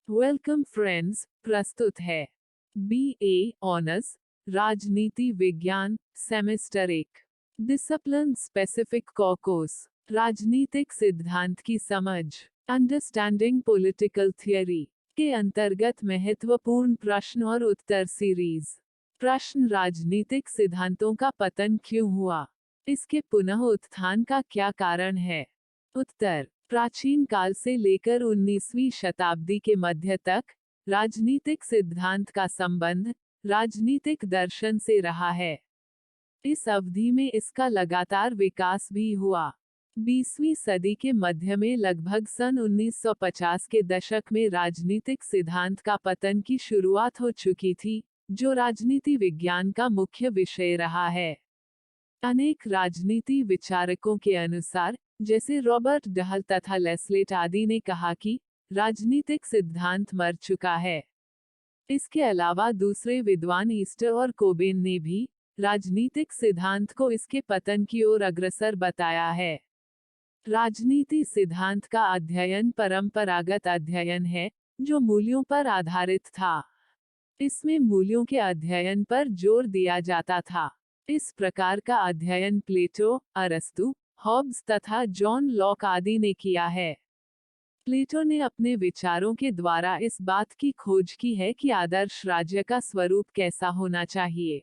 Welcome friends, प्रस्तुत है BA honours राजनीति विज्ञान सेमेस्टर 1 डिसिप्लिन स्पेसिफिक कोर्स राजनीतिक सिद्धांत की समझ अंडरस्टैंडिंग पॉलिटिकल थियरी के अंतर्गत महत्वपूर्ण प्रश्न और उत्तर सीरीज। प्रश्न, राजनीतिक सिद्धांतों का पतन क्यों हुआ? इसके पुनः उत्थान का क्या कारण है? उत्तर, प्राचीन काल से लेकर 19वीं शताब्दी के मध्य तक राजनीतिक सिद्धांत का संबंध राजनीतिक दर्शन से रहा है। इस अवधि में इसका लगातार विकास भी हुआ। 20वीं सदी के मध्य में लगभग सन 1950 के दशक में राजनीतिक सिद्धांत का पतन की शुरुआत हो चुकी थी, जो राजनीति विज्ञान का मुख्य विषय रहा है। अनेक राजनीति विचारकों के अनुसार, जैसे रॉबर्ट डहल तथा लेस्लेट आदि ने कहा कि राजनीतिक सिद्धांत मर चुका है। इसके अलावा दूसरे विद्वान ईस्टर और कोबेन ने भी राजनीतिक सिद्धांत को इसके पतन की ओर अग्रसर बताया है। राजनीति सिद्धांत का अध्ययन परंपरागत अध्ययन है, जो मूल्यों पर आधारित था। इसमें मूल्यों के अध्ययन पर जोर दिया जाता था। इस प्रकार का अध्ययन प्लेटो, अरस्तु, हॉब्स तथा जॉन लॉक आदि ने किया है। प्लेटो ने अपने विचारों के द्वारा इस बात की खोज की है कि आदर्श राज्य का स्वरूप कैसा होना चाहिए।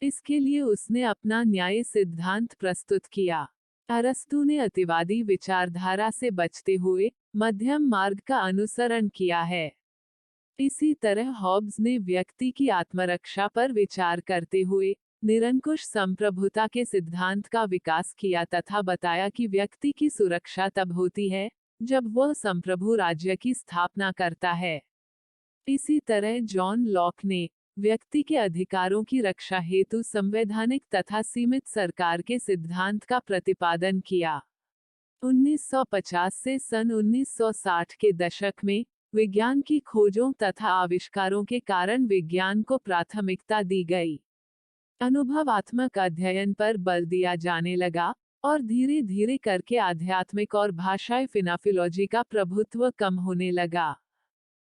इसके लिए उसने अपना न्याय सिद्धांत प्रस्तुत किया। अरस्तु ने अतिवादी विचारधारा से बचते हुए मध्यम मार्ग का अनुसरण किया है। इसी तरह हॉब्स ने व्यक्ति की आत्मरक्षा पर विचार करते हुए निरंकुश संप्रभुता के सिद्धांत का विकास किया तथा बताया कि व्यक्ति की सुरक्षा तब होती है जब वह संप्रभु राज्य की स्थापना करता है। इसी तरह जॉन लॉक ने व्यक्ति के अधिकारों की रक्षा हेतु संवैधानिक तथा सीमित सरकार के सिद्धांत का प्रतिपादन किया। 1950 से सन 1960 के दशक में विज्ञान की खोजों तथा आविष्कारों के कारण विज्ञान को प्राथमिकता दी गई। अनुभवात्मक अध्ययन पर बल दिया जाने लगा और धीरे धीरे करके आध्यात्मिक और भाषाई फिनोलॉजी का प्रभुत्व कम होने लगा।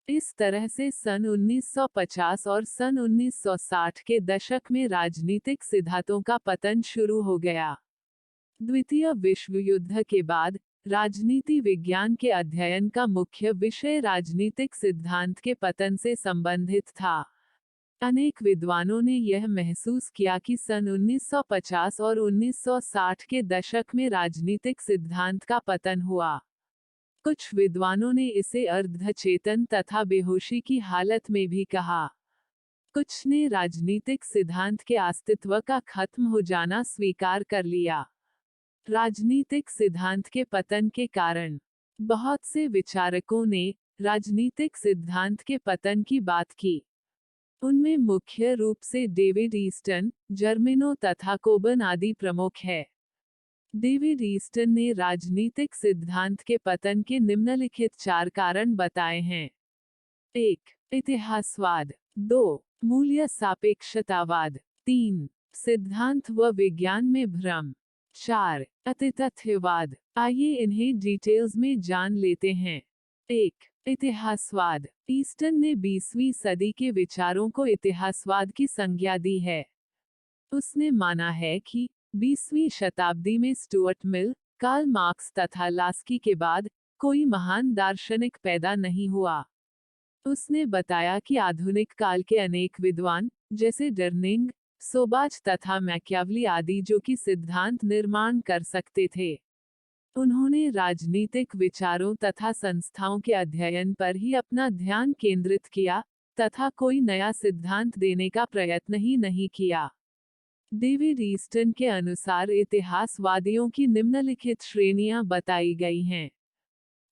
इस तरह से सन 1950 और सन 1960 के दशक में राजनीतिक सिद्धांतों का पतन शुरू हो गया। द्वितीय विश्व युद्ध के बाद राजनीति विज्ञान के अध्ययन का मुख्य विषय राजनीतिक सिद्धांत के पतन से संबंधित था। अनेक विद्वानों ने यह महसूस किया कि सन 1950 और 1960 के दशक में राजनीतिक सिद्धांत का पतन हुआ। कुछ विद्वानों ने इसे अर्धचेतन तथा बेहोशी की हालत में भी कहा। कुछ ने राजनीतिक सिद्धांत के अस्तित्व का खत्म हो जाना स्वीकार कर लिया। राजनीतिक सिद्धांत के पतन के कारण बहुत से विचारकों ने राजनीतिक सिद्धांत के पतन की बात की। उनमें मुख्य रूप से डेविड ईस्टन, जर्मेनो तथा कोबन आदि प्रमुख है। डेविड ईस्टन ने राजनीतिक सिद्धांत के पतन के निम्नलिखित 4 कारण बताए हैं। 1. इतिहासवाद। 2. मूल्य सापेक्षतावाद। 3. सिद्धांत व विज्ञान में भ्रम। 4. अतितथ्यवाद। आइए इन्हें डिटेल्स में जान लेते हैं। 1. इतिहासवाद। ईस्टन ने 20वीं सदी के विचारों को इतिहासवाद की संज्ञा दी है। उसने माना है कि 20वीं शताब्दी में स्टुअर्ट मिल, कार्ल मार्क्स तथा लास्की के बाद कोई महान दार्शनिक पैदा नहीं हुआ। उसने बताया कि आधुनिक काल के अनेक विद्वान, जैसे डर्निंग, सोबाच तथा मैकियावली आदि जो कि सिद्धांत निर्माण कर सकते थे, उन्होंने राजनीतिक विचारों तथा संस्थाओं के अध्ययन पर ही अपना ध्यान केंद्रित किया तथा कोई नया सिद्धांत देने का प्रयत्न ही नहीं किया। डेविड ईस्टन के अनुसार इतिहासवादियों की निम्नलिखित श्रेणियां बताई गई हैं।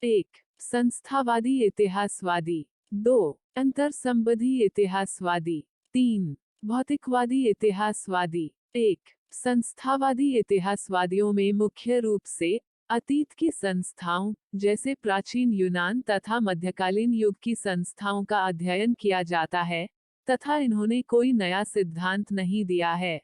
1. संस्थावादी इतिहासवादी। 2. अंतरसंबंधी इतिहासवादी। 3. भौतिकवादी इतिहासवादी। 1. संस्थावादी इतिहासवादियों में मुख्य रूप से अतीत की संस्थाओं, जैसे प्राचीन यूनान तथा मध्यकालीन युग की संस्थाओं का अध्ययन किया जाता है तथा इन्होंने कोई नया सिद्धांत नहीं दिया है।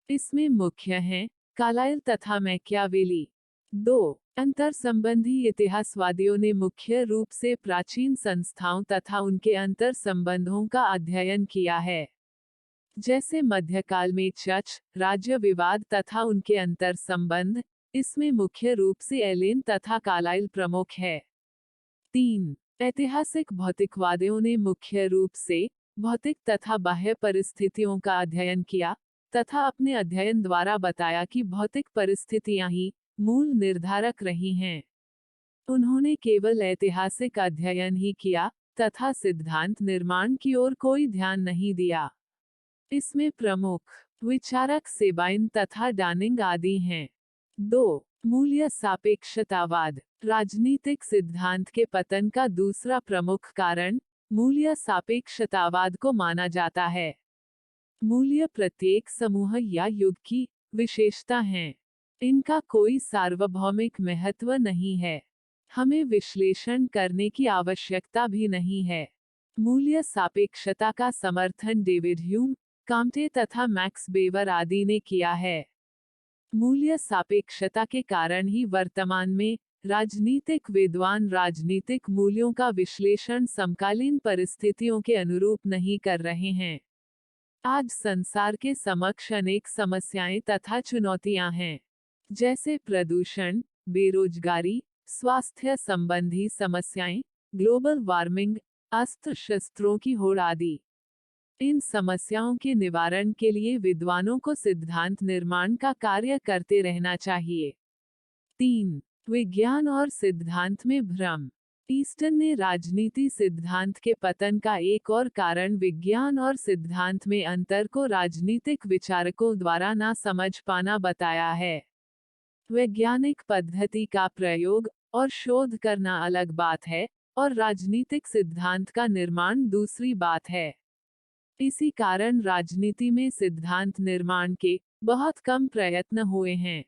इसमें मुख्य हैं कार्लाइल तथा मैकियावेली। 2. अंतर संबंधी इतिहासवादियों ने मुख्य रूप से प्राचीन संस्थाओं तथा उनके अंतर संबंधों का अध्ययन किया है, जैसे मध्यकाल में चर्च, राज्य विवाद तथा उनके अंतर संबंध। इसमें मुख्य रूप से एलेन तथा कार्लाइल प्रमुख है। 3. ऐतिहासिक भौतिकवादियों ने मुख्य रूप से भौतिक तथा बाह्य परिस्थितियों का अध्ययन किया तथा अपने अध्ययन द्वारा बताया कि भौतिक परिस्थितियां ही मूल निर्धारक रही हैं। उन्होंने केवल ऐतिहासिक अध्ययन ही किया तथा सिद्धांत निर्माण की ओर कोई ध्यान नहीं दिया। इसमें प्रमुख विचारक सेबाइन तथा डानिंग आदि हैं। 2. मूल्य सापेक्षतावाद। राजनीतिक सिद्धांत के पतन का दूसरा प्रमुख कारण मूल्य सापेक्षतावाद को माना जाता है। मूल्य प्रत्येक समूह या युग की विशेषता हैं। इनका कोई सार्वभौमिक महत्व नहीं है। हमें विश्लेषण करने की आवश्यकता भी नहीं है। मूल्य सापेक्षता का समर्थन डेविड ह्यूम, काम्टे तथा मैक्स वेबर आदि ने किया है। मूल्य सापेक्षता के कारण ही वर्तमान में राजनीतिक विद्वान राजनीतिक मूल्यों का विश्लेषण समकालीन परिस्थितियों के अनुरूप नहीं कर रहे हैं। आज संसार के समक्ष अनेक समस्याएं तथा चुनौतियां हैं, जैसे प्रदूषण, बेरोजगारी, स्वास्थ्य संबंधी समस्याएं, ग्लोबल वार्मिंग, अस्त्र शस्त्रों की होड़ आदि। इन समस्याओं के निवारण के लिए विद्वानों को सिद्धांत निर्माण का कार्य करते रहना चाहिए। 3. विज्ञान और सिद्धांत में भ्रम। ईस्टन ने राजनीति सिद्धांत के पतन का एक और कारण विज्ञान और सिद्धांत में अंतर को राजनीतिक विचारकों द्वारा ना समझ पाना बताया है। वैज्ञानिक पद्धति का प्रयोग और शोध करना अलग बात है, और राजनीतिक सिद्धांत का निर्माण दूसरी बात है। इसी कारण राजनीति में सिद्धांत निर्माण के बहुत कम प्रयत्न हुए हैं।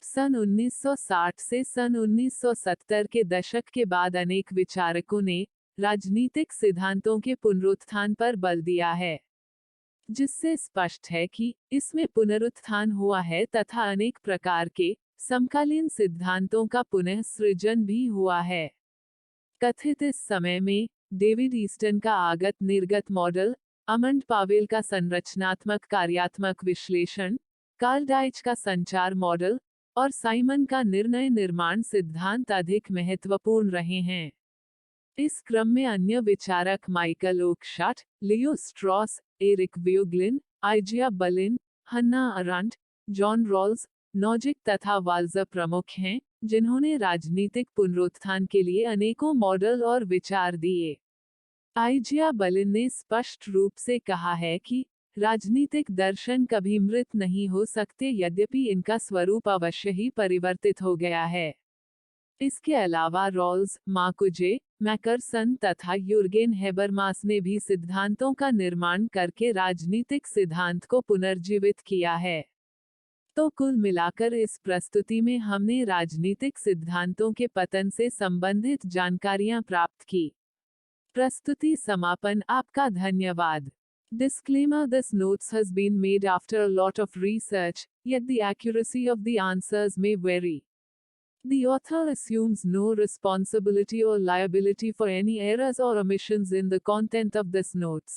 सन 1960 से सन 1970 के दशक के बाद अनेक विचारकों ने राजनीतिक सिद्धांतों के पुनरुत्थान पर बल दिया है, जिससे स्पष्ट है कि इसमें पुनरुत्थान हुआ है तथा अनेक प्रकार के समकालीन सिद्धांतों का पुनः सृजन भी हुआ है। कथित इस समय में डेविड ईस्टन का आगत निर्गत मॉडल, अमंड पावेल का संरचनात्मक कार्यात्मक विश्लेषण, कार्ल डाइच का संचार मॉडल और साइमन का निर्णय निर्माण सिद्धांत अधिक महत्वपूर्ण रहे हैं। इस क्रम में अन्य विचारक Michael Oakeshott, Leo Strauss, Eric Voegelin, Isaiah Berlin, Hannah Arendt, John Rawls, Nozick तथा वाल्जर प्रमुख हैं, जिन्होंने राजनीतिक पुनरुत्थान के लिए अनेकों मॉडल और विचार दिए। आइजिया बलिन ने स्पष्ट रूप से कहा है कि राजनीतिक दर्शन कभी मृत नहीं हो सकते, यद्यपि इनका स्वरूप अवश्य ही परिवर्तित हो गया है। इसके अलावा रॉल्स, मार्कुजे, मैकरसन तथा यूर्गेन हेबरमास ने भी सिद्धांतों का निर्माण करके राजनीतिक सिद्धांत को पुनर्जीवित किया है। तो कुल मिलाकर इस प्रस्तुति में हमने राजनीतिक सिद्धांतों के पतन से संबंधित जानकारियां प्राप्त की। प्रस्तुति समापन। आपका धन्यवाद। Disclaimer: This notes has been made after a lot of research, yet the accuracy of the answers may vary. The author assumes no responsibility or liability for any errors or omissions in the content of this notes.